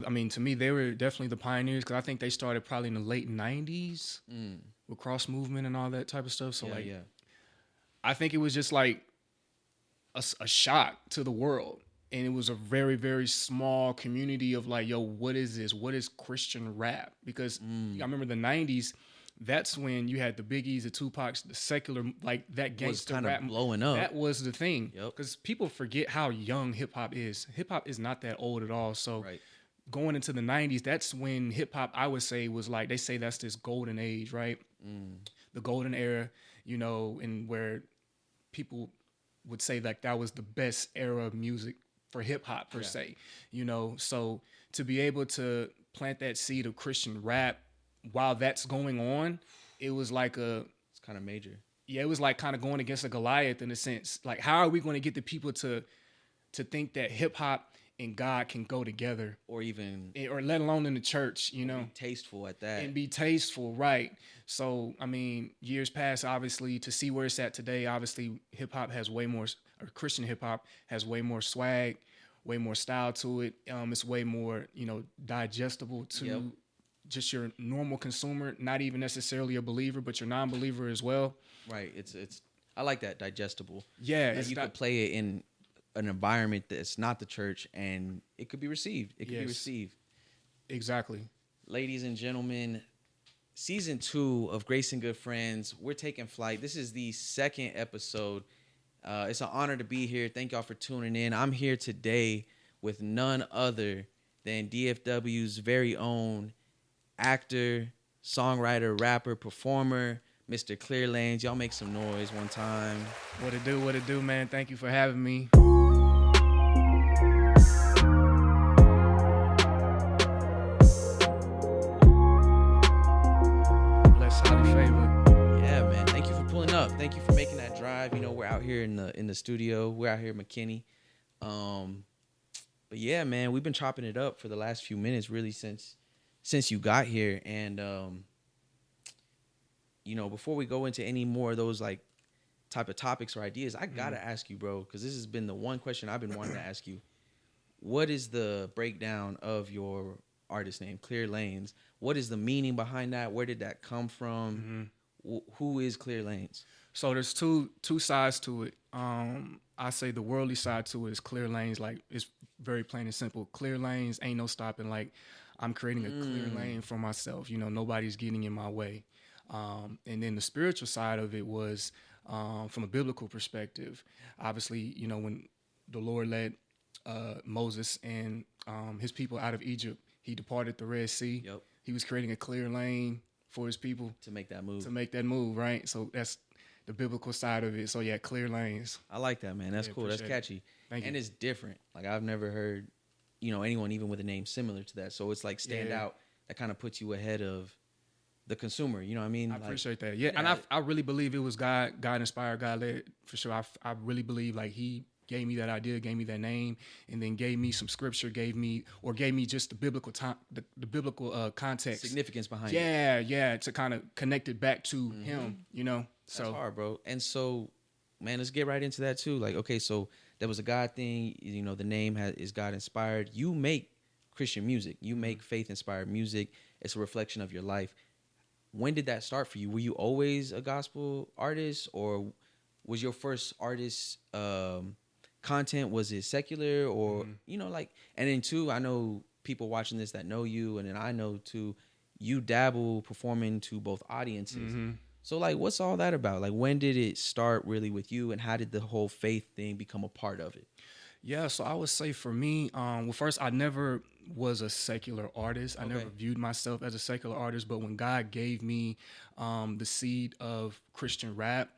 I mean, to me, they were definitely the pioneers because I think they started probably in the late 90s with cross movement and all that type of stuff. So, I think it was just like a shock to the world. And it was a very, very small community of like, yo, what is this? What is Christian rap? Because I remember the 90s, that's when you had the Biggies, the Tupacs, the secular, like that gangster was rap. blowing up. That was the thing. Yep. Because people forget how young hip hop is. Hip hop is not that old at all. So going into the 90s, that's when hip hop, I would say, was like, they say that's this golden age, right? The golden era, you know, and where people would say like that was the best era of music for hip hop per se, you know. So to be able to plant that seed of Christian rap while that's going on, it was like it's kind of major. Yeah, it was like kind of going against a Goliath in a sense. Like, how are we going to get the people to think that hip hop and God can go together, or let alone in the church, you know, be tasteful at that, and be tasteful, right? So, I mean, years past, obviously, to see where it's at today, obviously, hip hop has way more, or Christian hip hop has way more swag, way more style to it. It's way more, you know, digestible to just your normal consumer, not even necessarily a believer, but your non-believer as well. Right. It's. I like that, digestible. Yeah, you could play it in an environment that's not the church, and it could be received. It could be received. Exactly. Ladies and gentlemen, season 2 of Grace and Good Friends, we're taking flight. This is the second episode. It's an honor to be here. Thank y'all for tuning in. I'm here today with none other than DFW's very own actor, songwriter, rapper, performer, Mr. ClearLanes. Y'all make some noise one time. What it do, man? Thank you for having me. Bless, highly favored. Yeah, man. Thank you for pulling up. Thank you for making that drive. You know, we're out here in the studio. We're out here in McKinney. But yeah, man, we've been chopping it up for the last few minutes, really, since you got here. And you know, before we go into any more of those like type of topics or ideas, I gotta ask you, bro, because this has been the one question I've been wanting to ask you. What is the breakdown of your artist name, ClearLanes? What is the meaning behind that? Where did that come from? Who is ClearLanes? So there's two sides to it. I say the worldly side to it is ClearLanes. Like, it's very plain and simple. ClearLanes, ain't no stopping. Like, I'm creating a clear lane for myself. You know, nobody's getting in my way. And then the spiritual side of it was from a biblical perspective. Obviously, you know, when the Lord led Moses and his people out of Egypt, he departed the Red Sea. Yep. He was creating a clear lane for his people to make that move. Right? So that's the biblical side of it. So yeah, clear lanes. I like that, man. That's cool. That's catchy. Thank you. And it's different. Like, I've never heard, you know, anyone even with a name similar to that. So it's like stand out. That kind of puts you ahead of the consumer. You know what I mean? I appreciate that. Yeah. And I really believe it was God inspired, God led, for sure. I really believe like he gave me that idea, gave me that name, and then gave me some scripture, gave me just the biblical the biblical context, significance behind it. Yeah, to kind of connect it back to him, you know. So that's hard, bro. And so, man, let's get right into that too. Like, okay, so there was a God thing. You know, the name is God inspired. You make Christian music. You make faith inspired music. It's a reflection of your life. When did that start for you? Were you always a gospel artist, or was your first artist content, was it secular, or you know, like? And then two, I know people watching this that know you, and then I know too, you dabble performing to both audiences. So like, what's all that about? Like, when did it start really with you, and how did the whole faith thing become a part of it? Yeah, so I would say for me, well, first, I never was a secular artist. I never viewed myself as a secular artist, but when God gave me the seed of Christian rap,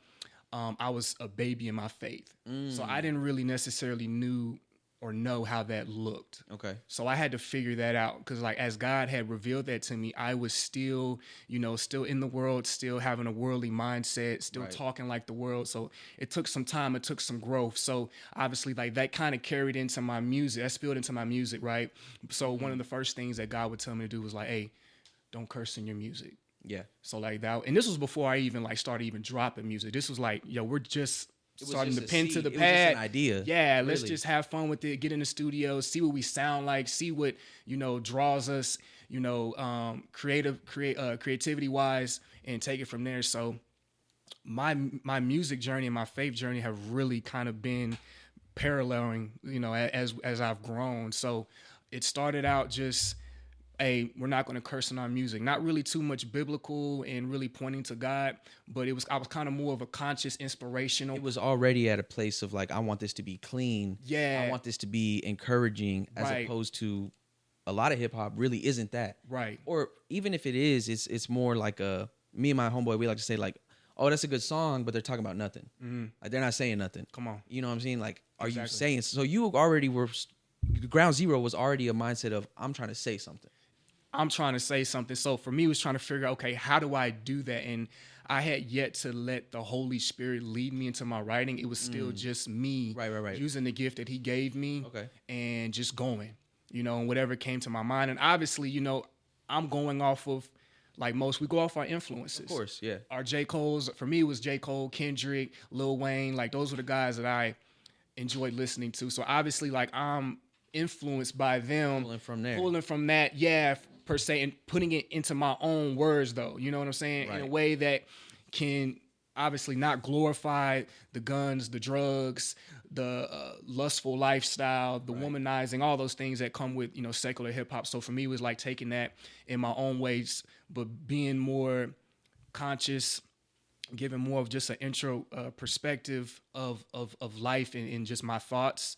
I was a baby in my faith. So I didn't really necessarily know how that looked. Okay. So I had to figure that out, because like as God had revealed that to me, I was still, you know, still in the world, still having a worldly mindset, still talking like the world. So it took some time, it took some growth. So obviously like that kind of carried into my music, that spilled into my music, right? So one of the first things that God would tell me to do was like, hey, don't curse in your music. Yeah. So like that, and this was before I even like started even dropping music. This was like, yo, we're just starting to pen to the It was pad. just an idea. Yeah, really. let's just have fun with it. Get in the studio, see what we sound like, see what draws us, creativity wise, and take it from there. So my music journey and my faith journey have really kind of been paralleling, as I've grown. So it started out just, hey, we're not going to curse in our music. Not really too much biblical and really pointing to God, but I was kind of more of a conscious, inspirational. It was already at a place of like, I want this to be clean. Yeah. I want this to be encouraging, as Right. opposed to a lot of hip hop really isn't that. Right. Or even if it is, it's more like me and my homeboy, we like to say like, oh, that's a good song, but they're talking about nothing. Mm-hmm. Like, they're not saying nothing. Come on. You know what I'm saying? Like, are you Exactly. saying, so you already were, ground zero was already a mindset of, I'm trying to say something. I'm trying to say something. So for me, it was trying to figure out, okay, how do I do that? And I had yet to let the Holy Spirit lead me into my writing. It was still just me Right. using the gift that he gave me, Okay. and just going, and whatever came to my mind. And obviously, I'm going off of, like most, we go off our influences. Of course, yeah. Our J. Cole's, for me, it was J. Cole, Kendrick, Lil Wayne. Like, those were the guys that I enjoyed listening to. So obviously, like, I'm influenced by them. Pulling from there. Pulling from that, yeah, per se, and putting it into my own words, though. You know what I'm saying? Right. In a way that can obviously not glorify the guns, the drugs, the lustful lifestyle, the womanizing, all those things that come with, secular hip hop. So for me, it was like taking that in my own ways, but being more conscious, giving more of just an intro perspective of life and just my thoughts,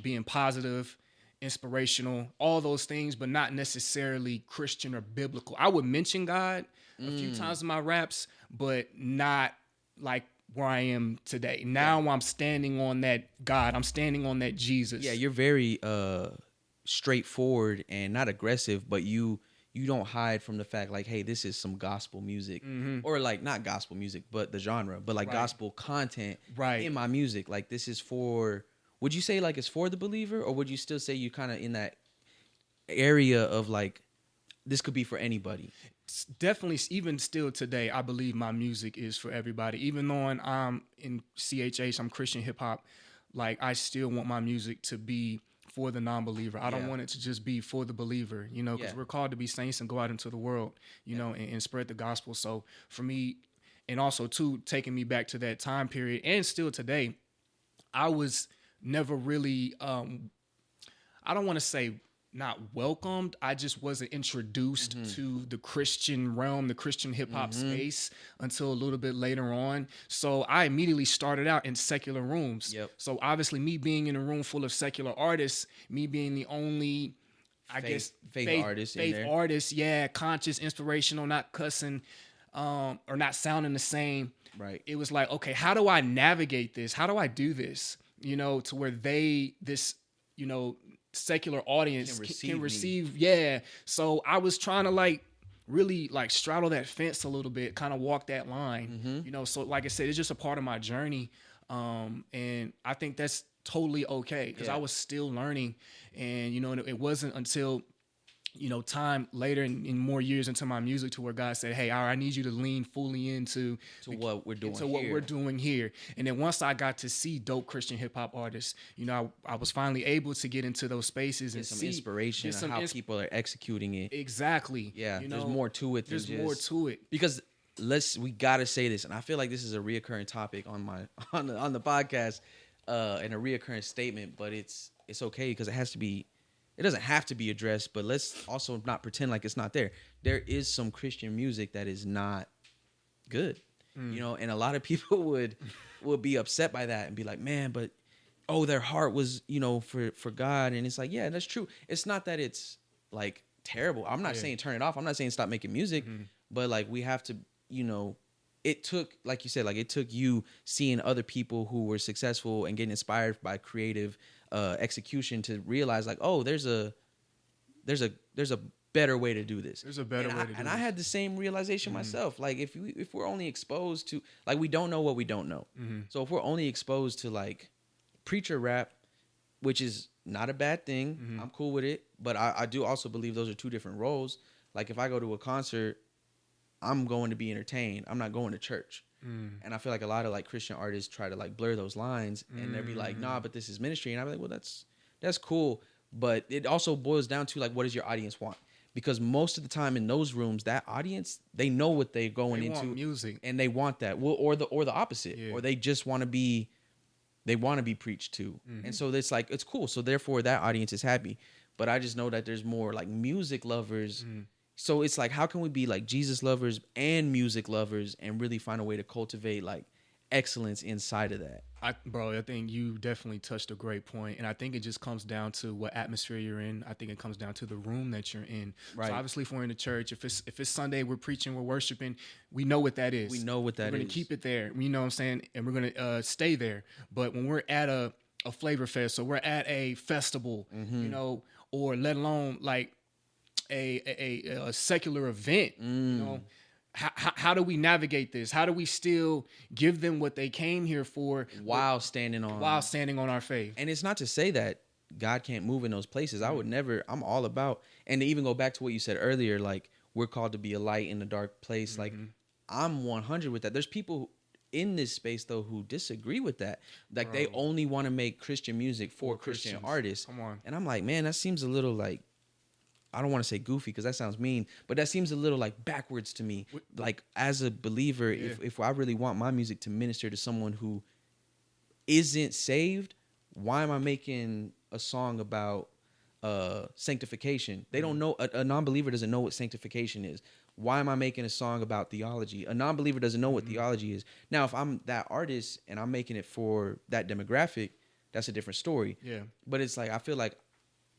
being positive, inspirational, all those things, but not necessarily Christian or biblical. I would mention God a few times in my raps, but not like where I am today. Now I'm standing on that God. I'm standing on that Jesus. Yeah, you're very straightforward and not aggressive, but you don't hide from the fact like, hey, this is some gospel music, or like not gospel music, but the genre, but like gospel content in my music. Like, this is for, would you say like it's for the believer, or would you still say you kind of in that area of like, this could be for anybody? Definitely, even still today, I believe my music is for everybody. Even though I'm in CHH, I'm Christian hip hop, like, I still want my music to be for the non-believer. I don't want it to just be for the believer, because we're called to be saints and go out into the world, and spread the gospel. So for me, and also too, taking me back to that time period and still today, I was never really, I don't want to say not welcomed. I just wasn't introduced to the Christian realm, the Christian hip hop space until a little bit later on. So I immediately started out in secular rooms. Yep. So obviously, me being in a room full of secular artists, me being the only, faith artist in there. artist, conscious, inspirational, not cussing, or not sounding the same. Right. It was like, okay, how do I navigate this? How do I do this? To where secular audience can receive. Yeah. So I was trying to like really like straddle that fence a little bit, kind of walk that line, so like I said, it's just a part of my journey. And I think that's totally okay, because I was still learning, and, it wasn't until, time later in more years into my music to where God said, hey, I need you to lean fully into what we're doing what we're doing here. And then once I got to see dope Christian hip hop artists, I was finally able to get into those spaces and some see inspiration on how people are executing it. Exactly. Yeah, there's more to it. There's more to it. Because we gotta say this, and I feel like this is a reoccurring topic on the podcast, and a reoccurring statement, but it's okay because it doesn't have to be addressed, but let's also not pretend like it's not there. There is some Christian music that is not good, and a lot of people would be upset by that and be like, man, but their heart was, for God. And it's like, yeah, that's true. It's not that it's like terrible. I'm not saying turn it off. I'm not saying stop making music, but like, we have to, it took, like you said, like it took you seeing other people who were successful and getting inspired by creative execution to realize like, oh, there's a better way to do this. There's a better way to do this. And I had the same realization myself. Like, if we're only exposed to, like, we don't know what we don't know. So if we're only exposed to like preacher rap, which is not a bad thing, I'm cool with it. But I do also believe those are two different roles. Like, if I go to a concert, I'm going to be entertained. I'm not going to church. And I feel like a lot of like Christian artists try to like blur those lines, and they'll be like, nah, but this is ministry. And I'm like, well, that's cool. But it also boils down to like, what does your audience want? Because most of the time in those rooms, that audience, they know what they're going into, want music, and they want that. Well, or the opposite, or they just want to be, they want to be preached to. And so it's like, it's cool. So therefore that audience is happy. But I just know that there's more like music lovers. So it's like, how can we be like Jesus lovers and music lovers and really find a way to cultivate like excellence inside of that? I think you definitely touched a great point, and I think it just comes down to what atmosphere you're in. I think it comes down to the room that you're in. Right. So obviously, if we're in the church, if it's Sunday, we're preaching, we're worshiping, we know what that is. We know what that is. We're gonna keep it there. You know what I'm saying? And we're gonna stay there. But when we're at a flavor fest, or we're at a festival, you know, or let alone like a secular event, you know. How do we navigate this? How do we still give them what they came here for while standing on our faith? And it's not to say that God can't move in those places. I would never. I'm all about, and to even go back to what you said earlier, like we're called to be a light in a dark place. Like I'm 100 with that. There's people in this space though who disagree with that. Like they only want to make Christian music for Christian artists. Come on. And I'm like, man, that seems a little like, I don't want to say goofy because that sounds mean, but that seems a little like backwards to me. Like as a believer, if I really want my music to minister to someone who isn't saved, why am I making a song about sanctification? They don't know. A non-believer doesn't know what sanctification is. Why am I making a song about theology? A non-believer doesn't know what theology is. Now, if I'm that artist and I'm making it for that demographic, that's a different story. Yeah. But it's like, I feel like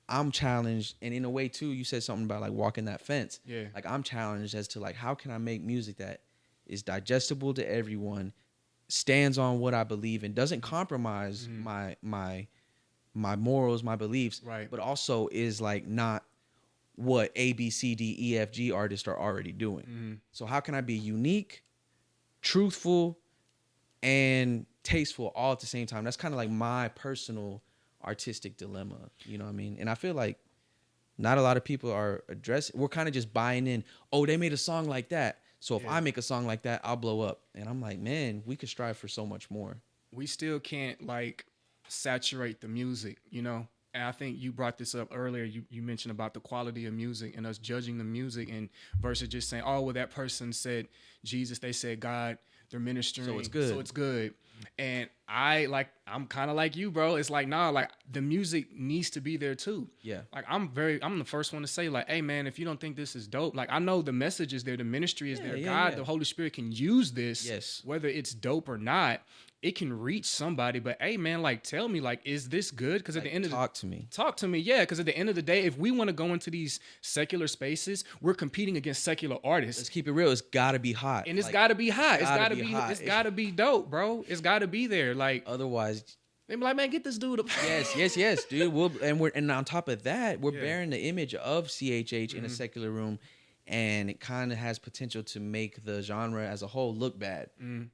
I'm challenged, and in a way too, you said something about like walking that fence. Yeah. Like I'm challenged as to like, how can I make music that is digestible to everyone, stands on what I believe in, doesn't compromise my morals, my beliefs, right? But also is like not what A, B, C, D, E, F, G artists are already doing. So how can I be unique, truthful, and tasteful all at the same time? That's kind of like my personal artistic dilemma, you know what I mean? And I feel like not a lot of people are addressing. We're kind of just buying in. Oh, they made a song like that, so if I make a song like that, I'll blow up. And I'm like, man, we could strive for so much more. We still can't like saturate the music, you know. And I think you brought this up earlier. You mentioned about the quality of music and us judging the music, and versus just saying, oh, well, that person said Jesus, they said God, they're ministering, so it's good. And I'm kind of like you, bro. It's like, nah, like the music needs to be there too. Yeah. Like I'm the first one to say like, hey man, if you don't think this is dope, like I know the message is there, the ministry is there. God, the Holy Spirit can use this, whether it's dope or not. It can reach somebody, but hey man, like tell me, like, is this good? Because at the end of talk to me, yeah. Because at the end of the day, if we want to go into these secular spaces, we're competing against secular artists. Let's keep it real. It's got to be hot, and it's got to be hot. It's got to be hot. It's got to be dope, bro. It's got to be there. Like otherwise, they be like, man, get this dude up. Yes, dude. And on top of that, we're bearing the image of CHH in a secular room. And it kind of has potential to make the genre as a whole look bad.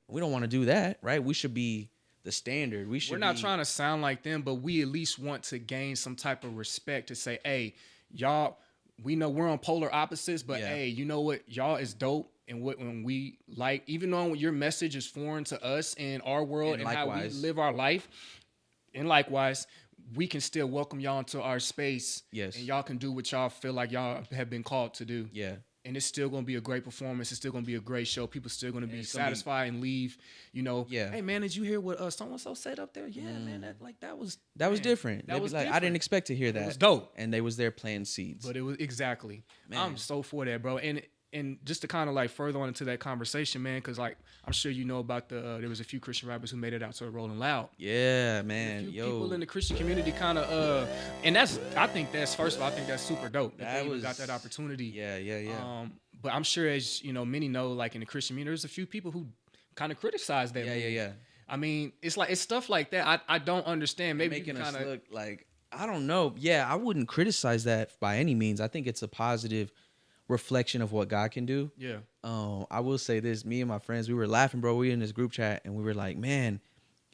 We don't want to do that, right? We should be the standard. We're not trying to sound like them, but we at least want to gain some type of respect to say, hey, y'all, we know we're on polar opposites, but hey, you know what? Y'all is dope. And when we like, even though your message is foreign to us in our world and how we live our life, and likewise, we can still welcome y'all into our space. Yes. And y'all can do what y'all feel like y'all have been called to do. Yeah. And it's still going to be a great performance. It's still going to be a great show. People still going to be satisfied and leave, you know. Yeah. Hey, man, did you hear what so-and-so said up there? Yeah, man, that was different. That was like, different. I didn't expect to hear that. It was dope. And they was there planting seeds. But it was, exactly. Man. I'm so for that, bro. And just to kind of like further on into that conversation, man, because like I'm sure you know about there was a few Christian rappers who made it out to Rolling Loud. Yeah, man. People in the Christian community kind of and I think that's super dope. That they got that opportunity. Yeah. But I'm sure, as you know, many know, like in the Christian community, there's a few people who kind of criticize that. Yeah. I mean, it's stuff like that. I don't understand. Maybe making us look like, I don't know. Yeah, I wouldn't criticize that by any means. I think it's a positive reflection of what God can do. Yeah. I will say this, me and my friends, we were laughing, bro. We were in this group chat and we were like, man,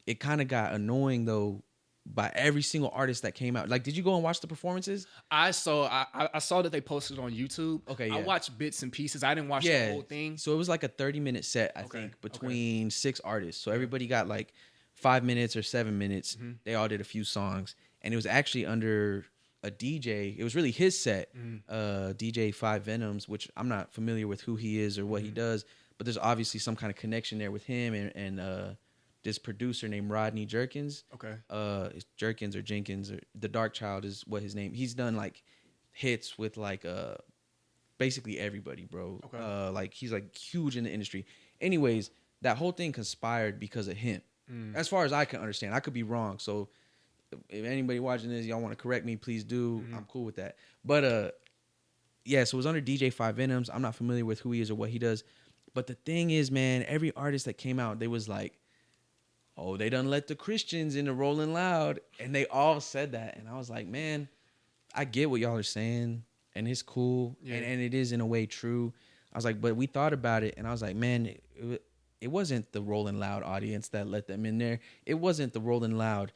it kind of got annoying though by every single artist that came out. Like, did you go and watch the performances? I saw that they posted on YouTube. Okay, I yeah. watched bits and pieces. I didn't watch the whole thing. So it was like a 30-minute set, I think, between 6 artists. So everybody got like 5 minutes or 7 minutes. Mm-hmm. They all did a few songs. And it was actually under a DJ. It was really his set, DJ Five Venoms, which I'm not familiar with who he is or what he does. But there's obviously some kind of connection there with him and this producer named Rodney Jerkins. Okay. It's Jerkins or Jenkins or The Dark Child is what his name. He's done like hits with like basically everybody, bro. Okay. Like he's like huge in the industry. Anyways, that whole thing conspired because of him. As far as I can understand. I could be wrong. So if anybody watching this, y'all want to correct me, please do. I'm cool with that. But yeah, so it was under DJ Five Venoms. I'm not familiar with who he is or what he does. But the thing is, man, every artist that came out, they was like, oh, they done let the Christians in the Rolling Loud. And they all said that. And I was like, man, I get what y'all are saying. And it's cool. Yeah. And it is in a way true. I was like, but we thought about it. And I was like, man, it wasn't the Rolling Loud audience that let them in there. It wasn't the Rolling Loud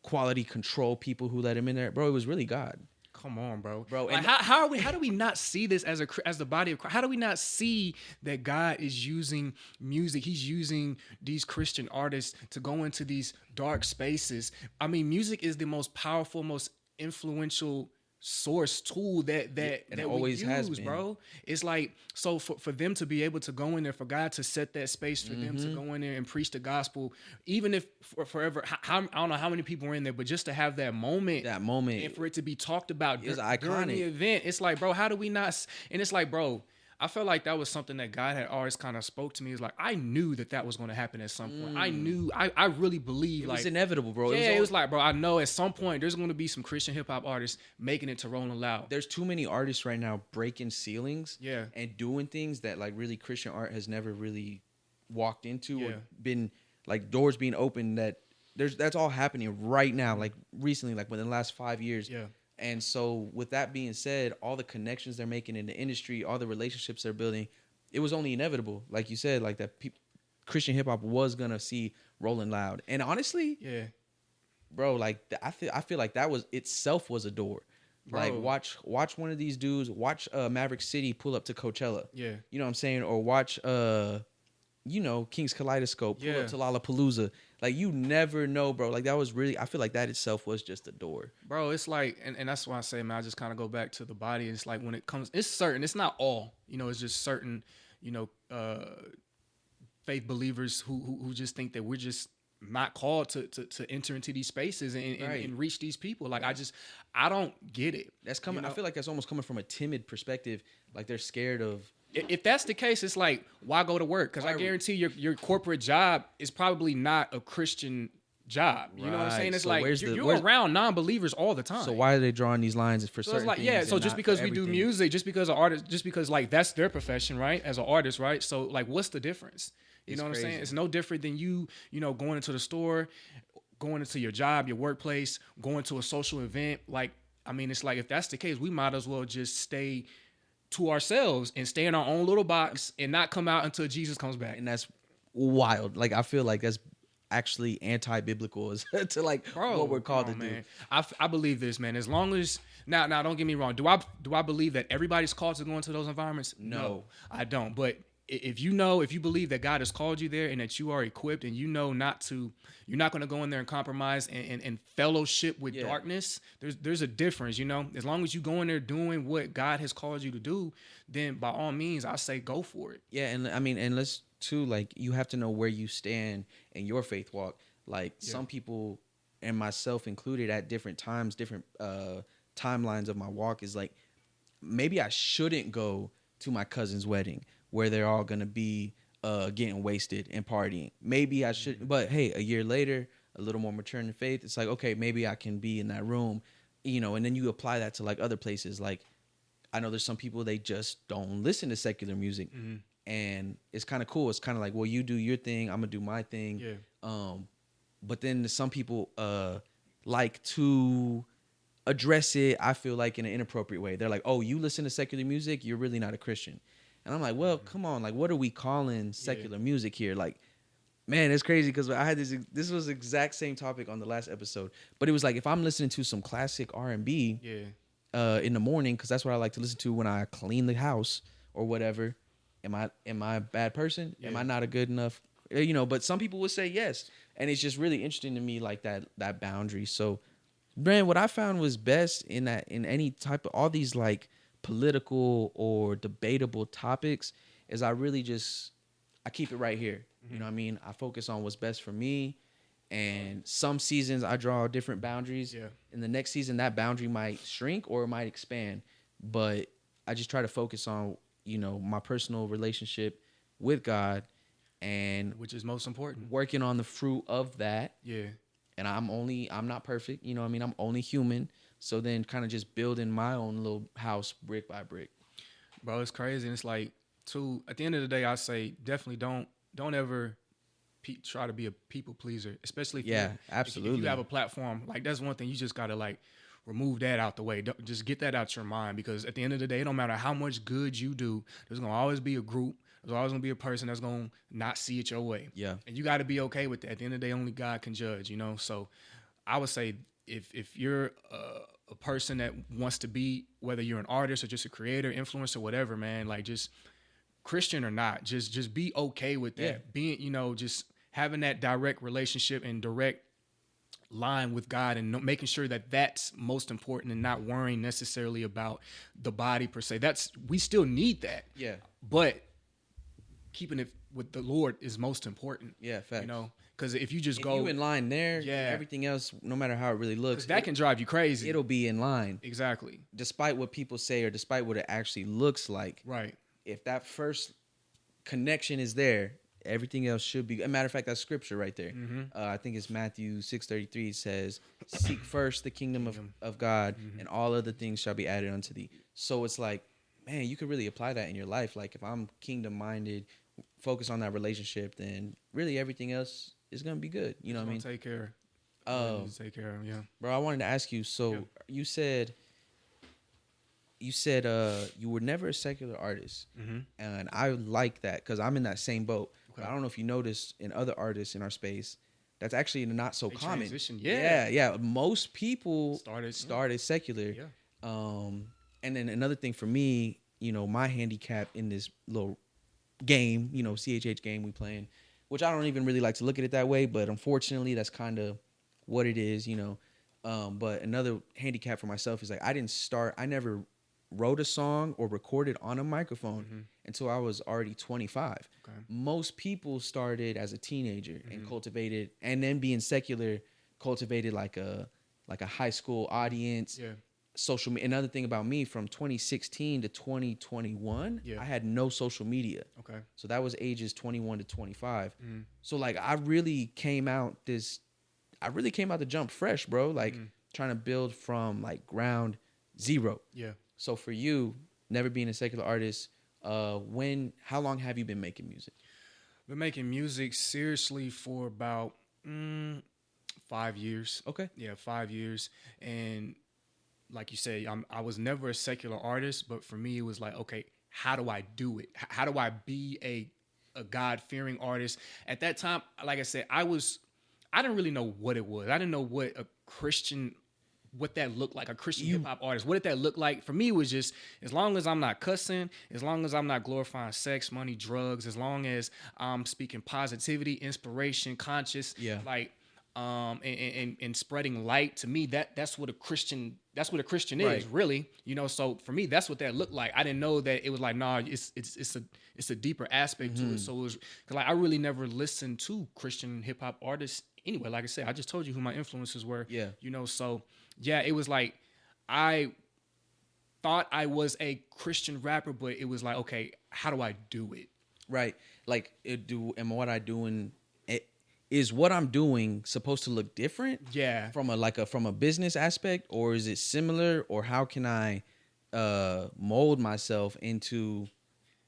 quality control people who let him in there. Bro, it was really God. Come on, bro. Like, how do we not see this as the body of Christ? How do we not see that God is using music? He's using these Christian artists to go into these dark spaces. I mean, music is the most powerful, most influential source tool that always we use, has been. Bro. It's like, so for them to be able to go in there, for God to set that space for them to go in there and preach the gospel, even if forever, I don't know how many people were in there, but just to have that moment, and for it to be talked about during the event, it's like, bro, how do we not? And it's like, bro, I felt like that was something that God had always kind of spoke to me. It's like, I knew that was going to happen at some point. I knew, I really believe it was inevitable, bro. Yeah, it was like, bro, I know at some point there's going to be some Christian hip hop artists making it to Rolling Loud. There's too many artists right now breaking ceilings and doing things that like really Christian art has never really walked into or been like doors being opened that's all happening right now. Like recently, like within the last 5 years. Yeah. And so with that being said, all the connections they're making in the industry, all the relationships they're building, it was only inevitable. Like you said, like that Christian hip hop was going to see Rolling Loud. And honestly, bro, like I feel like that was itself was a door. Bro. Like watch one of these dudes, watch Maverick City pull up to Coachella. Yeah. You know what I'm saying? Or watch King's Kaleidoscope pull up to Lollapalooza. Like, you never know, bro. Like, that was really, I feel like that itself was just a door. Bro, it's like, and that's why I say, man, I just kind of go back to the body. It's like when it comes, it's certain, it's not all, it's just certain, faith believers who just think that we're just not called to enter into these spaces and reach these people. Like, I don't get it. That's coming, I feel like that's almost coming from a timid perspective. Like, they're scared of. If that's the case, it's like, why go to work? Because I guarantee your corporate job is probably not a Christian job. You know what I'm saying? It's so like you're around non-believers all the time. So why are they drawing these lines for certain things? Yeah, so just because we do music, just because an artist, just because like that's their profession, right? As an artist, right? So like, what's the difference? You know what I'm saying? It's no different than you going into the store, going into your job, your workplace, going to a social event. Like, I mean, it's like, if that's the case, we might as well just stay to ourselves and stay in our own little box and not come out until Jesus comes back. And that's wild. Like, I feel like that's actually anti-biblical to like what we're called to do. I believe this, man. As long as now don't get me wrong. Do I believe that everybody's called to go into those environments? No, I don't. But if you believe that God has called you there and that you are equipped and you're not going to go in there and compromise and fellowship with darkness, there's a difference, As long as you go in there doing what God has called you to do, then by all means, I say go for it. Yeah, and I mean, and let's too, like, you have to know where you stand in your faith walk. Like, some people, and myself included, at different times, different timelines of my walk, is like, maybe I shouldn't go to my cousin's wedding where they're all going to be getting wasted and partying. Maybe I should, but hey, a year later, a little more mature in faith, it's like, okay, maybe I can be in that room, and then you apply that to like other places. Like, I know there's some people, they just don't listen to secular music. Mm-hmm. And it's kind of cool. It's kind of like, well, you do your thing, I'm going to do my thing. Yeah. But then some people like to address it, I feel like, in an inappropriate way. They're like, oh, you listen to secular music, you're really not a Christian. And I'm like, well, come on, like, what are we calling secular music here? Like, Man, it's crazy because I had this was the exact same topic on the last episode, but it was like if I'm listening to some classic R&B in the morning, because that's what I like to listen to when I clean the house or whatever. Am I a bad person? Am I not a good enough? But some people would say yes, and it's just really interesting to me, like that boundary. So, Brand, what I found was best in any type of all these like political or debatable topics is I really just I keep it right here. You know what I mean? I focus on what's best for me. And some seasons I draw different boundaries. Yeah. In the next season, that boundary might shrink or it might expand. But I just try to focus on, my personal relationship with God and which is most important. Working on the fruit of that. Yeah. And I'm not perfect. You know what I mean? I'm only human. So then kind of just building my own little house brick by brick. Bro, it's crazy. And it's like, at the end of the day, I say definitely don't ever try to be a people pleaser, especially absolutely. If you have a platform. Like, that's one thing you just got to like remove that out the way. Just get that out your mind, because at the end of the day, it don't matter how much good you do, there's going to always be a group. There's always going to be a person that's going to not see it your way. Yeah. And you got to be okay with that. At the end of the day, only God can judge, So I would say if you're a person that wants to be, whether you're an artist or just a creator, influencer, whatever, man, like just Christian or not, just be okay with that. Yeah. Being, just having that direct relationship and direct line with God, and making sure that that's most important, and not worrying necessarily about the body per se. We still need that. Yeah. But keeping it with the Lord is most important. Yeah, facts. Because if you just if you in line there, everything else, no matter how it really looks, that can drive you crazy. It'll be in line. Exactly. Despite what people say or despite what it actually looks like. Right. If that first connection is there, everything else should be. As a matter of fact, that's scripture right there. Mm-hmm. I think it's Matthew 6:33. It says, "Seek first the kingdom of God, and all other things shall be added unto thee." So it's like, man, you could really apply that in your life. Like if I'm kingdom minded, focus on that relationship, then really everything else is gonna be good. You know what I mean? Take care. Take care of him. Bro, I wanted to ask you. So you said you were never a secular artist, and I like that because I'm in that same boat. Okay. But I don't know if you noticed in other artists in our space, that's actually not so common. Transition, yeah. Most people started secular. Yeah. And then another thing for me, my handicap in this little game, CHH game we playing, which I don't even really like to look at it that way, but unfortunately that's kind of what it is, But another handicap for myself is like I never wrote a song or recorded on a microphone until I was already 25. Okay. Most people started as a teenager and cultivated, and then being secular, cultivated like a high school audience. Yeah. Social media. Another thing about me, from 2016 to 2021, I had no social media. Okay. So that was ages 21 to 25. So like I really came out the jump fresh, bro. Like trying to build from like ground zero. Yeah. So for you, never being a secular artist, how long have you been making music? Been making music seriously for about 5 years. Okay. Yeah, 5 years. And like you say, I was never a secular artist, but for me, it was like, okay, how do I do it? How do I be a God-fearing artist? At that time, like I said, I didn't really know what it was. I didn't know what that looked like, a Christian hip-hop artist. What did that look like? For me, it was just, as long as I'm not cussing, as long as I'm not glorifying sex, money, drugs, as long as I'm speaking positivity, inspiration, conscious, and spreading light, to me, that's what a Christian is, really. So for me, that's what that looked like. I didn't know that it was like, nah, it's a deeper aspect to it. So it was, cause like I really never listened to Christian hip-hop artists anyway. Like I said, I just told you who my influences were. Yeah. So yeah, it was like I thought I was a Christian rapper, but it was like, okay, how do I do it? Right. Like is what I'm doing supposed to look different? Yeah. From a business aspect, or is it similar, or how can I mold myself into,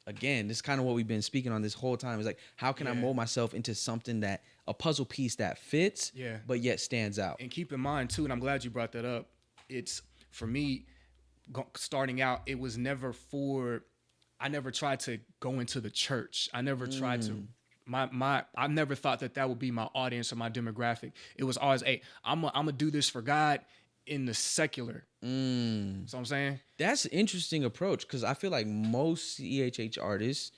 again, this is kind of what we've been speaking on this whole time, is like, how can I mold myself into something a puzzle piece that fits, but yet stands out? And keep in mind too, and I'm glad you brought that up, it's, for me, starting out, it was never I never tried to go into the church. I never tried to I never thought that would be my audience or my demographic. It was always, hey, I'm gonna do this for God in the secular. So I'm saying That's an interesting approach, because I feel like most CHH artists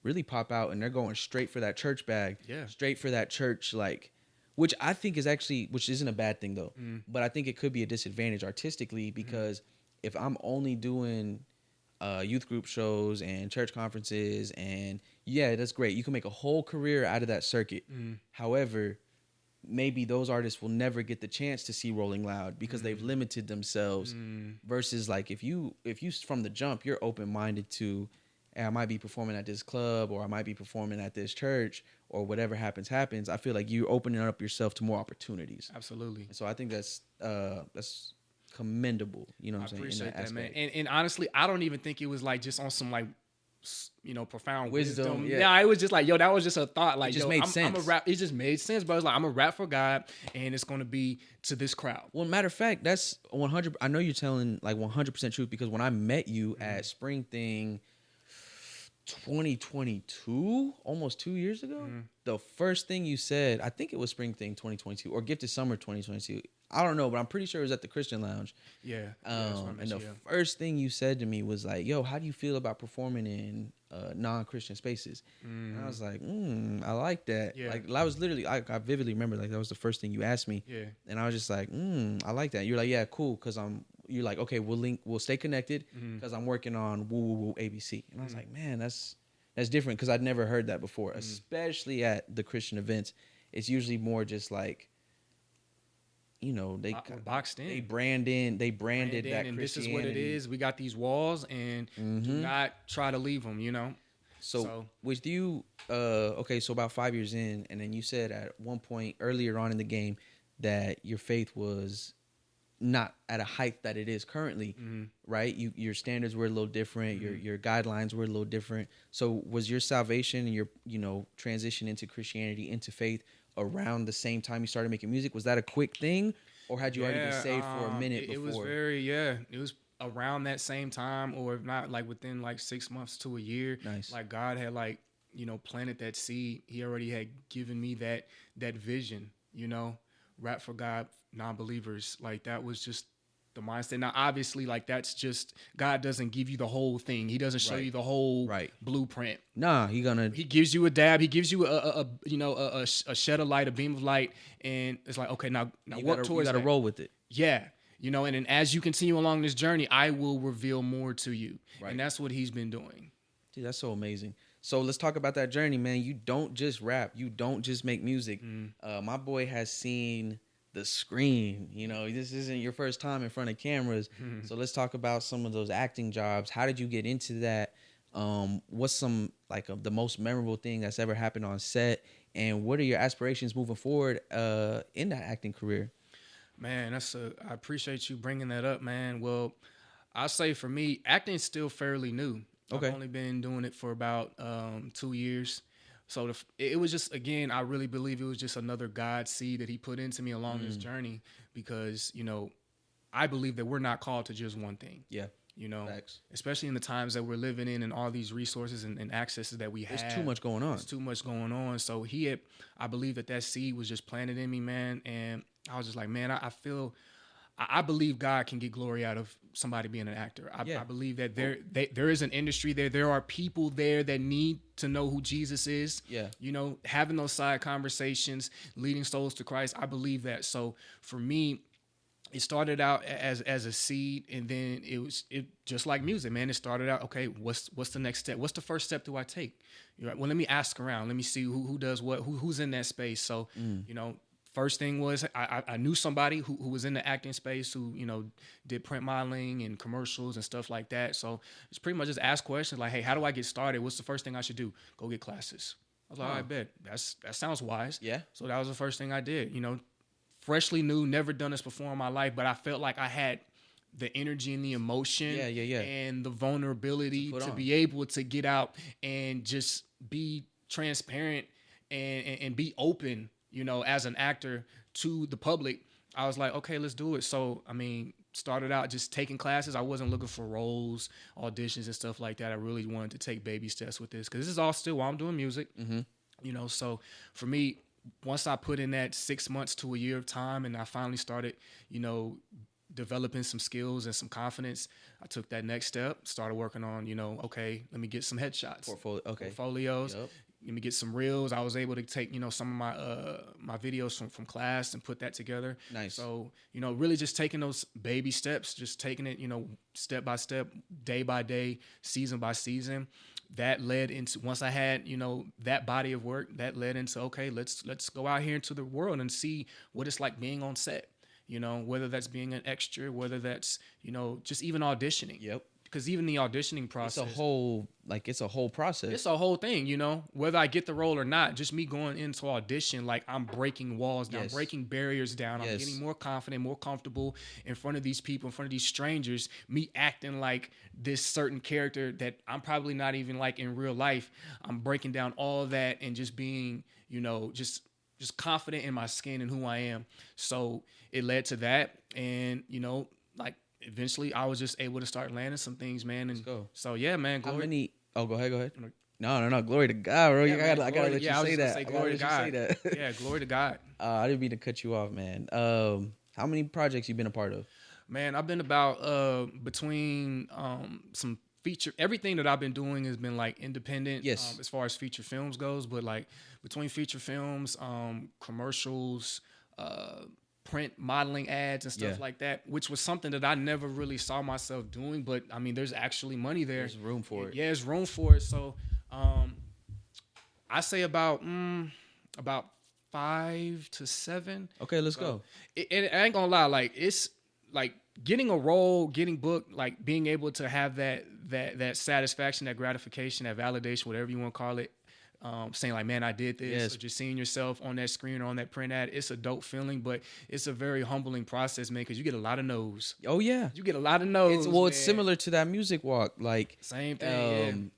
really pop out and they're going straight for that church bag, straight for that church, like, which I think is actually, which isn't a bad thing though, but I think it could be a disadvantage artistically, because if I'm only doing youth group shows and church conferences, and yeah, that's great, you can make a whole career out of that circuit. However, maybe those artists will never get the chance to see Rolling Loud because they've limited themselves. Versus like if you from the jump, you're open minded to, hey, I might be performing at this club, or I might be performing at this church, or whatever happens. I feel like you're opening up yourself to more opportunities. Absolutely. And so I think that's commendable. You know what I'm saying? Appreciate that, man. And honestly, I don't even think it was like just on some like, you know, profound wisdom. Yeah, it was just like, yo, that was just a thought. Like, it just made sense. I'm a rap. It just made sense, but it's like, I'm a rap for God, and it's gonna be to this crowd. Well, matter of fact, that's 100. I know you're telling like 100% truth, because when I met you at Spring Thing 2022, almost 2 years ago, the first thing you said, I think it was Spring Thing 2022 or Gifted Summer 2022. I don't know, but I'm pretty sure it was at the Christian Lounge. Yeah. And the first thing you said to me was like, yo, how do you feel about performing in non-Christian spaces? And I was like, I like that. Yeah. Like, I was literally, I vividly remember, like, that was the first thing you asked me. Yeah. And I was just like, I like that. You're like, yeah, cool. Cause you're like, okay, we'll stay connected, cause I'm working on Woo Woo Woo ABC. And I was like, man, that's different. Cause I'd never heard that before, especially at the Christian events. It's usually more just like, you know, they boxed in. They branded that Christianity. And this is what it is. We got these walls, and do not try to leave them, you know? So with you, okay, so about 5 years in, and then you said at one point earlier on in the game that your faith was not at a height that it is currently, right? Your standards were a little different. Your guidelines were a little different. So was your salvation and your, you know, transition into Christianity, into faith, around the same time you started making music? Was that a quick thing, or had you already been saved for a minute before? It was around that same time, or if not, like within like 6 months to a year. Nice. Like God had, like, you know, planted that seed. He already had given me that vision, you know, rap for God, non-believers. Like, that was just the mindset. Now, obviously, like, that's just, God doesn't give you the whole thing. He doesn't show you the whole blueprint. Nah, he gives you a dab. He gives you a shed of light, a beam of light, and it's like, okay, now work towards that. You gotta roll with it. Yeah. You know, and then as you continue along this journey, I will reveal more to you. Right. And that's what he's been doing. Dude, that's so amazing. So let's talk about that journey, man. You don't just rap. You don't just make music. My boy has seen the screen. You know, this isn't your first time in front of cameras. So let's talk about some of those acting jobs. How did you get into that? What's some, like, the most memorable thing that's ever happened on set? And what are your aspirations moving forward in that acting career? Man, I appreciate you bringing that up, man. Well, I'll say for me, acting's still fairly new. Okay. I've only been doing it for about 2 years. So it was just, again, I really believe it was just another God seed that he put into me along this journey, because, you know, I believe that we're not called to just one thing. Yeah. You know, especially in the times that we're living in, and all these resources and accesses that we have. There's too much going on. There's too much going on. So I believe that seed was just planted in me, man. And I was just like, man, I believe God can get glory out of somebody being an actor. I believe that there is an industry there. There are people there that need to know who Jesus is. Yeah. You know, having those side conversations, leading souls to Christ. I believe that. So for me, it started out as a seed, and then it just like music, man. It started out, okay, what's the next step? What's the first step do I take? You're like, well, let me ask around. Let me see who does what, who's in that space. So, you know, first thing was I knew somebody who was in the acting space, who, you know, did print modeling and commercials and stuff like that. So it's pretty much just ask questions like, hey, how do I get started? What's the first thing I should do? Go get classes. I was like, I bet that sounds wise. Yeah. So that was the first thing I did, you know. Freshly new, never done this before in my life, but I felt like I had the energy and the emotion and the vulnerability to be able to get out and just be transparent and be open, you know, as an actor to the public. I was like, okay, let's do it. So, I mean, started out just taking classes. I wasn't looking for roles, auditions, and stuff like that. I really wanted to take baby steps with this, because this is all still while I'm doing music. So for me, once I put in that 6 months to a year of time, and I finally started, developing some skills and some confidence, I took that next step, started working on, okay, let me get some headshots, portfolios. Yep. Let me get some reels. I was able to take, some of my videos from class and put that together. Nice. So, really just taking those baby steps, just taking it, step by step, day by day, season by season. That led into, once I had, that body of work, that led into, okay, let's go out here into the world and see what it's like being on set. Whether that's being an extra, whether that's, just even auditioning. Yep. Because even the auditioning process, it's a whole process. It's a whole thing, whether I get the role or not. Just me going into audition, like I'm breaking walls down, breaking barriers down. I'm getting more confident, more comfortable in front of these people, in front of these strangers. Me acting like this certain character that I'm probably not even like in real life. I'm breaking down all of that and just being, just confident in my skin and who I am. So it led to that, and eventually I was just able to start landing some things, man. And so yeah, man. Glory. How many? Oh, go ahead. No. Glory to God, bro. Yeah, I gotta let you say that. Say glory to God. Yeah, glory to God. I didn't mean to cut you off, man. How many projects you been a part of? Man, I've been about between some feature. Everything that I've been doing has been like independent. Yes. As far as feature films goes, but like between feature films, commercials, print modeling ads and stuff like that, which was something that I never really saw myself doing. But I mean, there's actually money there. There's room for it. Yeah, there's room for it. So I say about 5 to 7. Okay, let's go. And I ain't gonna lie, like it's like getting a role, getting booked, like being able to have that satisfaction, that gratification, that validation, whatever you want to call it. Saying like, man, I did this, or just seeing yourself on that screen or on that print ad, it's a dope feeling, but it's a very humbling process, man, because you get a lot of no's. Oh yeah, you get a lot of no's. It's similar to that music walk, like same thing,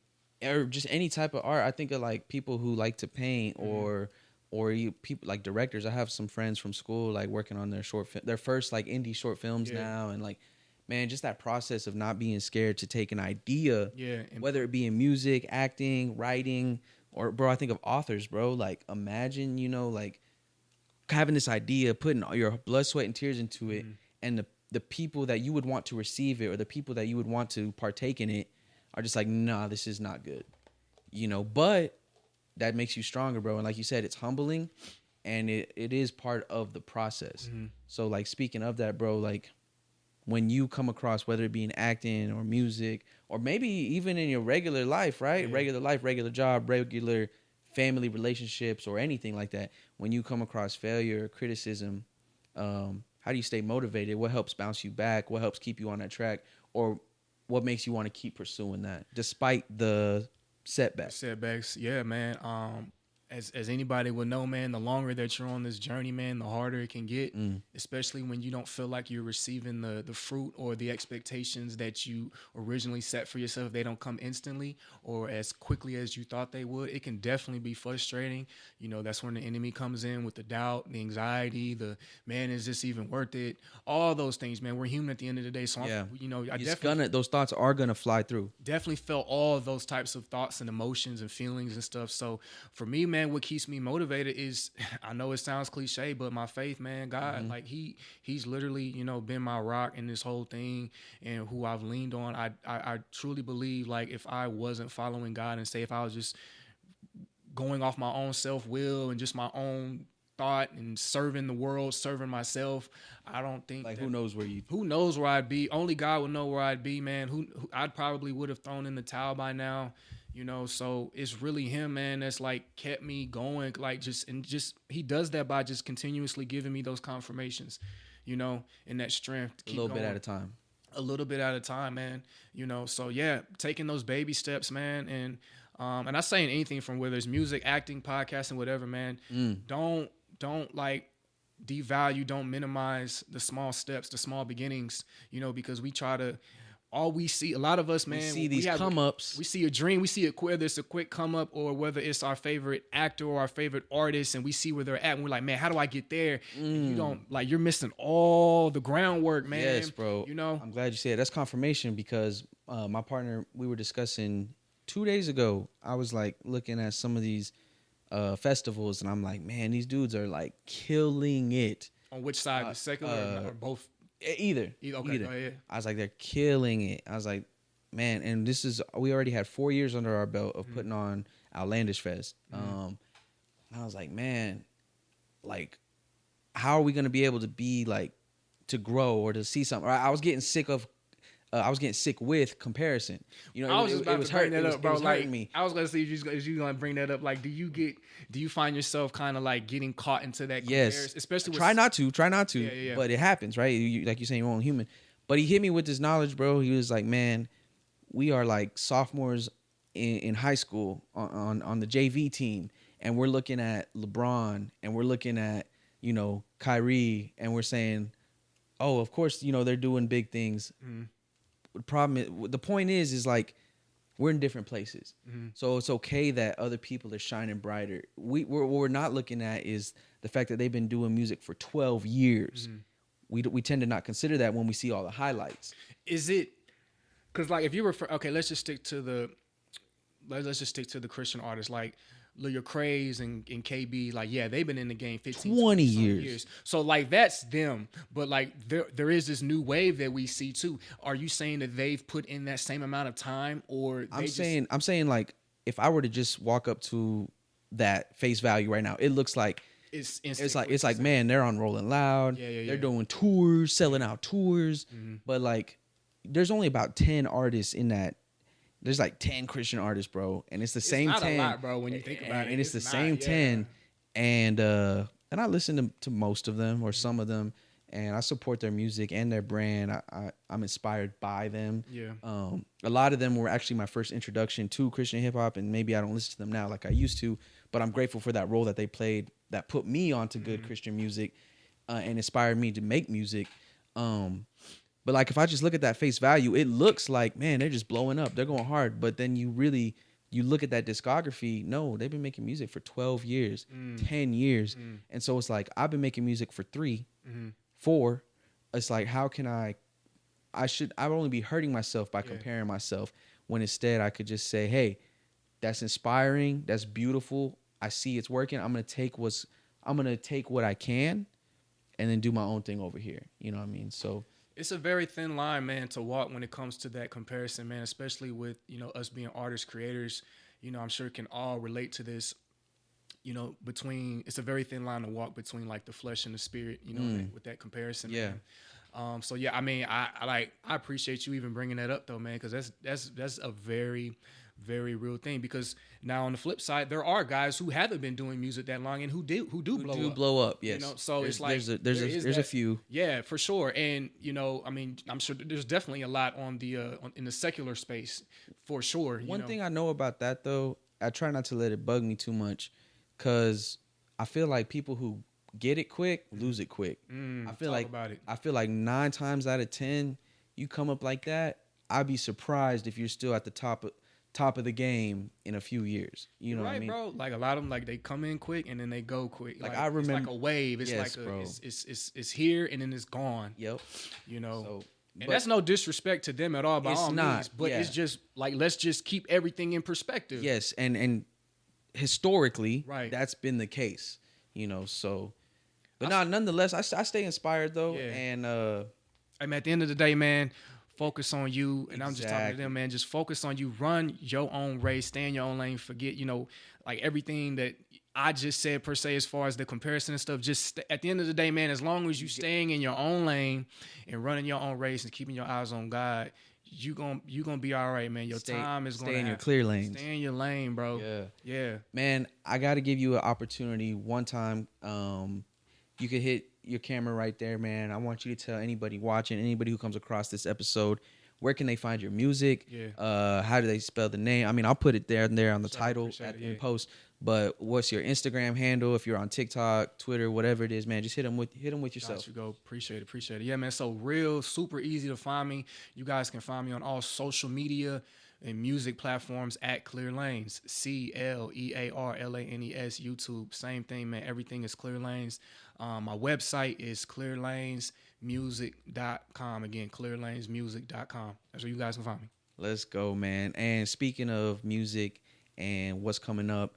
or just any type of art. I think of like people who like to paint, or people like directors. I have some friends from school like working on their first like indie short films now, and like, man, just that process of not being scared to take an idea, whether it be in music, acting, writing. Or, bro, I think of authors, bro. Like, imagine, like having this idea, putting all your blood, sweat, and tears into it, and the people that you would want to receive it, or the people that you would want to partake in it, are just like, nah, this is not good. But that makes you stronger, bro. And like you said, it's humbling, and it is part of the process. So, like, speaking of that, bro, like, when you come across, whether it be in acting or music, or maybe even in your regular life, right? Regular life, regular job, regular family relationships, or anything like that. When you come across failure or criticism, how do you stay motivated? What helps bounce you back? What helps keep you on that track? Or what makes you want to keep pursuing that despite the setbacks? Yeah, man. As anybody would know, man, the longer that you're on this journey, man, the harder it can get, especially when you don't feel like you're receiving the fruit or the expectations that you originally set for yourself. They don't come instantly or as quickly as you thought they would. It can definitely be frustrating. That's when the enemy comes in with the doubt, the anxiety, the, man, is this even worth it? All those things, man. We're human at the end of the day. So, those thoughts are going to fly through. Definitely felt all of those types of thoughts and emotions and feelings and stuff. So for me, man, what keeps me motivated is, I know it sounds cliche, but my faith, man. God, like he's literally, been my rock in this whole thing, and who I've leaned on. I truly believe, like, if I wasn't following God, and say if I was just going off my own self-will and just my own thought and serving the world, serving myself, I don't think, like, who knows where I'd be. Only God would know where I'd be, man. Who I'd probably would have thrown in the towel by now. So it's really him, man, that's like kept me going, like just he does that by just continuously giving me those confirmations, and that strength to keep going. A little bit at a time, man. So yeah, taking those baby steps, man. And I'm saying anything from whether it's music, acting, podcasting, whatever, man. Don't like devalue, don't minimize the small steps, the small beginnings, because we try to all we see, a lot of us, man, we see these come ups. We see a dream. We see whether it's a quick come up or whether it's our favorite actor or our favorite artist, and we see where they're at. And we're like, man, how do I get there? And you don't, like, you're missing all the groundwork, man. Yes, bro. You know, I'm glad you said it. That's confirmation because my partner, we were discussing 2 days ago. I was like looking at some of these festivals, and I'm like, man, these dudes are like killing it. On which side, the secular or both? Either. Okay, Either. go ahead. I was like, they're killing it. I was like, man, and we already had 4 years under our belt of putting on Outlandish Fest. I was like, man, like, how are we gonna be able to be like to grow or to see something? I was getting sick with comparison. You know, I was just about to bring that up, bro. It was like, hurting me. I was gonna say, if you gonna bring that up, like, do you find yourself kind of like getting caught into that comparison? Yes, Especially with try not to. Yeah. But it happens, right? Like you're saying, you're only human. But he hit me with this knowledge, bro. He was like, man, we are like sophomores in high school on the JV team, and we're looking at LeBron, and we're looking at, you know, Kyrie, and we're saying, oh, of course, you know, they're doing big things. The point is like, we're in different places. So it's okay that other people are shining brighter. What we're not looking at is the fact that they've been doing music for 12 years. We tend to not consider that when we see all the highlights. Is it because, like, if you refer, okay, let's just stick to the Christian artists like Lil Craze and KB. Like, yeah, they've been in the game 20 years. So like, that's them. But like, there is this new wave that we see too. Are you saying that they've put in that same amount of time, or I'm saying like, if I were to just walk up to that face value right now, it looks like it's like man, they're on Rolling Loud. They're doing tours, selling out tours. But like, there's only about 10 artists in that. There's like 10 Christian artists, bro, and it's the same 10. It's not a lot, bro, when you think about it. And it's the same 10, and I listen to most of them or some of them, and I support their music and their brand. I'm inspired by them. Yeah. A lot of them were actually my first introduction to Christian hip hop, and maybe I don't listen to them now like I used to, but I'm grateful for that role that they played that put me onto good Christian music, and inspired me to make music. But like, if I just look at that face value, it looks like, man, they're just blowing up. They're going hard. But then you look at that discography. No, they've been making music for 12 years, 10 years. And so it's like, I've been making music for 3, 4. It's like, how can I would only be hurting myself by comparing myself, when instead I could just say, hey, that's inspiring. That's beautiful. I see it's working. I'm going to take what I can and then do my own thing over here. You know what I mean? So it's a very thin line, man, to walk when it comes to that comparison, man, especially with, you know, us being artists, creators. You know, I'm sure can all relate to this, you know, it's a very thin line to walk between like the flesh and the spirit, you know, with that comparison. Yeah. Man. So yeah, I mean, I appreciate you even bringing that up though, man, because that's a very, very real thing. Because now on the flip side, there are guys who haven't been doing music that long and who do blow up. Yes, you know, so it's like there's a few. Yeah, for sure. And you know, I mean, I'm sure there's definitely a lot on the in the secular space for sure. One thing I know about that though, I try not to let it bug me too much, because I feel like people who get it quick lose it quick. I feel like 9 times out of 10, you come up like that, I'd be surprised if you're still at the top of the game in a few years. You know what I mean? Bro. Like, a lot of them, like, they come in quick and then they go quick. Like I remember, it's like a wave. It's it's here and then it's gone. Yep. You know. And that's no disrespect to them at all, by all means. But it's just like, let's just keep everything in perspective. Yes, and historically, that's been the case. You know, so. But nonetheless, I stay inspired though, and I mean, at the end of the day, man, focus on you. And I'm just talking to them, man. Just focus on you. Run your own race. Stay in your own lane. Forget, you know, like everything that I just said per se, as far as the comparison and stuff. Just at the end of the day, man, as long as you staying in your own lane and running your own race and keeping your eyes on God, you gonna be all right, man. Your time is gonna stay in your clear lanes. Stay in your lane, bro. Yeah. Man, I got to give you an opportunity one time. You could hit your camera right there, man. I want you to tell anybody watching, anybody who comes across this episode, where can they find your music? How do they spell the name? I mean, I'll put it there on the title in post. But what's your Instagram handle? If you're on TikTok, Twitter, whatever it is, man, just hit them with yourself. Got you, go. Appreciate it. Yeah, man. So real, super easy to find me. You guys can find me on all social media and music platforms at ClearLanes. ClearLanes. YouTube. Same thing, man. Everything is ClearLanes. My website is ClearLanesMusic.com. Again, ClearLanesMusic.com. That's where you guys can find me. Let's go, man. And speaking of music and what's coming up,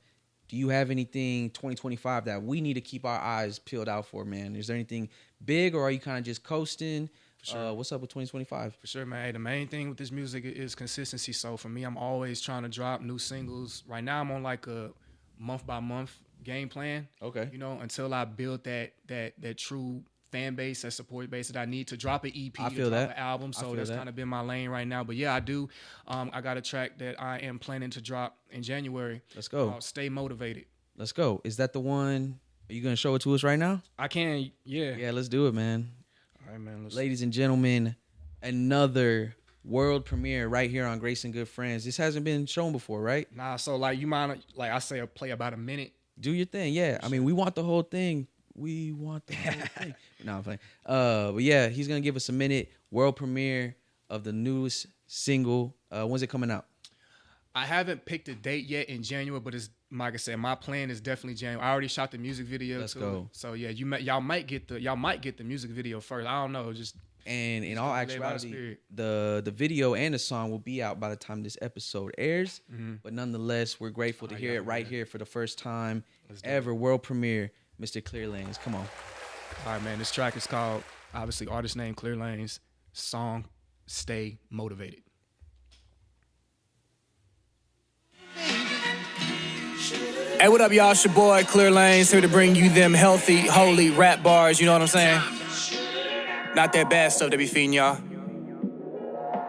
do you have anything 2025 that we need to keep our eyes peeled out for, man? Is there anything big, or are you kind of just coasting? For sure. What's up with 2025? For sure, man. Hey, the main thing with this music is consistency. So for me, I'm always trying to drop new singles. Right now, I'm on like a month by month game plan. Okay. You know, until I build that true fan base, that support base that I need to drop an EP, I to feel drop that. an album. So that's kind of been my lane right now. But yeah, I do. I got a track that I am planning to drop in January. Let's go. Stay Motivated. Let's go. Is that the one? Are you going to show it to us right now? I can, yeah. Yeah, let's do it, man. All right, man. Ladies and gentlemen, another world premiere right here on Grace and Good Friends. This hasn't been shown before, right? Nah, so like you mind, like I say, play about a minute. Do your thing, yeah. I mean, we want the whole thing. We want the whole thing. No, I'm playing. But yeah, he's gonna give us a minute. World premiere of the newest single. When's it coming out? I haven't picked a date yet in January, but it's like I said, my plan is definitely January. I already shot the music video. Let's go. So yeah, y'all might get the music video first. I don't know, just. And in all actuality, the video and the song will be out by the time this episode airs. Mm-hmm. But nonetheless, we're grateful to hear it right here for the first time ever. World premiere, Mr. ClearLanes. Come on. All right, man. This track is called, obviously, artist name ClearLanes. Song, Stay Motivated. Hey, what up, y'all? It's your boy, ClearLanes, here to bring you them healthy, holy rap bars. You know what I'm saying? Not that bad stuff they be feeding y'all.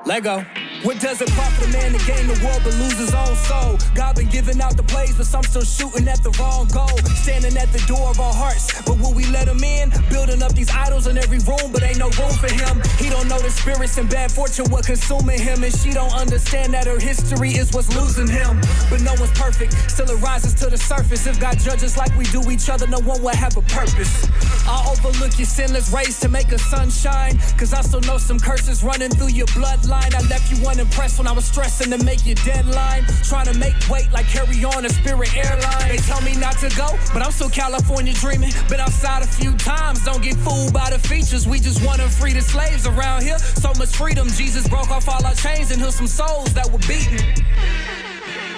Let go. What does it profit a man to gain the world but lose his own soul? God been giving out the plays, but some still shooting at the wrong goal. Standing at the door of our hearts, but will we let him in? Building up these idols in every room, but ain't no room for him. He don't know the spirits and bad fortune what consuming him, and she don't understand that her history is what's losing him. But no one's perfect, still it rises to the surface. If God judges like we do each other, no one will have a purpose. I'll overlook your sinless race to make a sunshine, cause I still know some curses running through your bloodline. I left you unimpressed when I was stressing to make your deadline, trying to make weight like carry on a Spirit airline. They tell me not to go, but I'm still California dreaming. Been outside a few times, don't get fooled by the features. We just want to free the slaves around here. So much freedom, Jesus broke off all our chains and healed some souls that were beaten.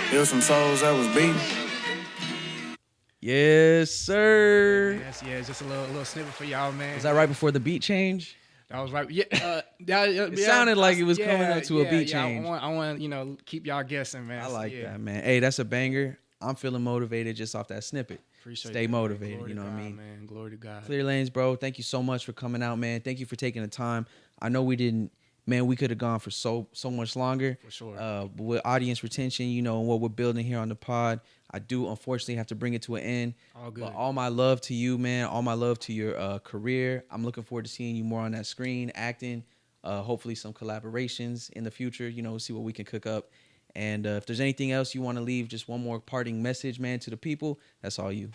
Healed some souls that was beaten. Yes, sir. Yes, just a little snippet for y'all, man. Was that right before the beat change? That was right. Yeah, it sounded like it was coming up to a beat change. I want keep y'all guessing, man. I like that, man. Hey, that's a banger. I'm feeling motivated just off that snippet. Appreciate Stay that, motivated, man. you know God, what I mean? Man. Glory to God. ClearLanes, bro. Thank you so much for coming out, man. Thank you for taking the time. I know we didn't, man, we could have gone for so much longer. For sure. But with audience retention, you know, and what we're building here on the pod, I do unfortunately have to bring it to an end. All good. But all my love to you, man. All my love to your career. I'm looking forward to seeing you more on that screen, acting. Hopefully some collaborations in the future, you know, see what we can cook up. And if there's anything else you want to leave, just one more parting message, man, to the people, that's all you.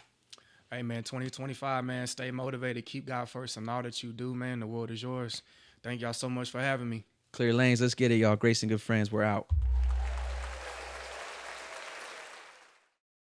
Hey, man, 2025, man, stay motivated. Keep God first in all that you do, man. The world is yours. Thank y'all so much for having me. ClearLanes, let's get it, y'all. Grace and Good Friends, we're out.